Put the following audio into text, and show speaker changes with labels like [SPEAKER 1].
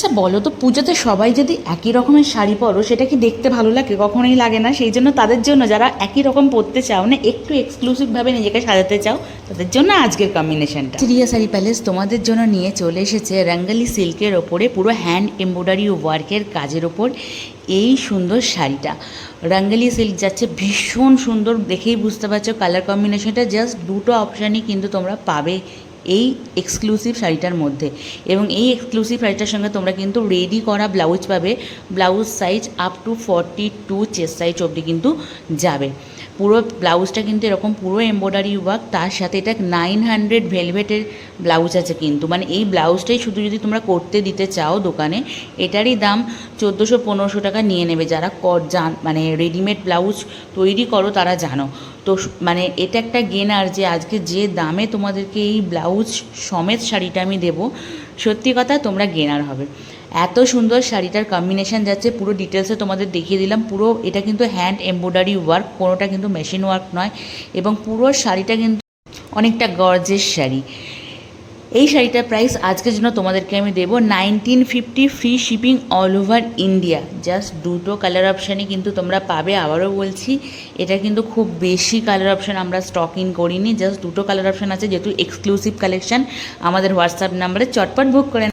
[SPEAKER 1] আচ্ছা বলো তো, পুজোতে সবাই যদি একই রকমের শাড়ি পরো সেটা কি দেখতে ভালো লাগে? কখনোই লাগে না। সেই জন্য তাদের জন্য, যারা একই রকম পরতে চাও না, একটু এক্সক্লুসিভভাবে নিজেকে সাজাতে চাও, তাদের জন্য আজকের কম্বিনেশনটা। চিরিয়া শাড়ি প্যালেস তোমাদের জন্য নিয়ে চলে এসেছে রঙ্গলি সিল্কের ওপরে পুরো হ্যান্ড এমব্রয়ডারি ওয়ার্কের কাজের ওপর এই সুন্দর শাড়িটা। রঙ্গলি সিল্ক যাচ্ছে, ভীষণ সুন্দর, দেখেই বুঝতে পারছো কালার কম্বিনেশনটা। জাস্ট দুটো অপশানই কিন্তু তোমরা পাবে এই এক্সক্লুসিভ শাড়িটার মধ্যে। এবং এই এক্সক্লুসিভ শাড়িটার সঙ্গে তোমরা কিন্তু রেডি করা ব্লাউজ পাবে। Blouse size up to 42 chest size অবধি কিন্তু যাবে। পুরো ব্লাউজটা কিন্তু এরকম পুরো এমব্রয়ডারি ওয়ার্ক, তার সাথে এটা 900 ভেলভেটের ব্লাউজ আছে কিন্তু, মানে এই ব্লাউজটাই শুধু যদি তোমরা করতে দিতে চাও দোকানে, এটারই দাম 1400-1500 টাকা নিয়ে নেবে। যারা মানে রেডিমেড ব্লাউজ তৈরি করো তারা জানো তো। মানে এটা একটা গেনার যে আজকে যে দামে তোমাদেরকে এই ব্লাউজ সমেত শাড়িটা আমি দেবো, সত্যি কথা তোমরা গেনার হবে। এত সুন্দর শাড়িটার কম্বিনেশন যাচ্ছে, পুরো ডিটেলসে তোমাদের দেখিয়ে দিলাম। পুরো এটা কিন্তু হ্যান্ড এমব্রয়ডারি ওয়ার্ক, কোনোটা কিন্তু মেশিন ওয়ার্ক নয়। এবং পুরো শাড়িটা কিন্তু অনেকটা গর্জেস শাড়ি। এই শাড়িটার প্রাইস আজকের জন্য তোমাদেরকে আমি দেবো 1950, free shipping all over India. Just দুটো কালার অপশানই কিন্তু তোমরা পাবে। আবারও বলছি, এটা কিন্তু খুব বেশি কালার অপশান আমরা স্টক ইন করিনি, জাস্ট দুটো কালার অপশান আছে। যেহেতু এক্সক্লুসিভ কালেকশান, আমাদের হোয়াটসঅ্যাপ নাম্বারে চটপট বুক করে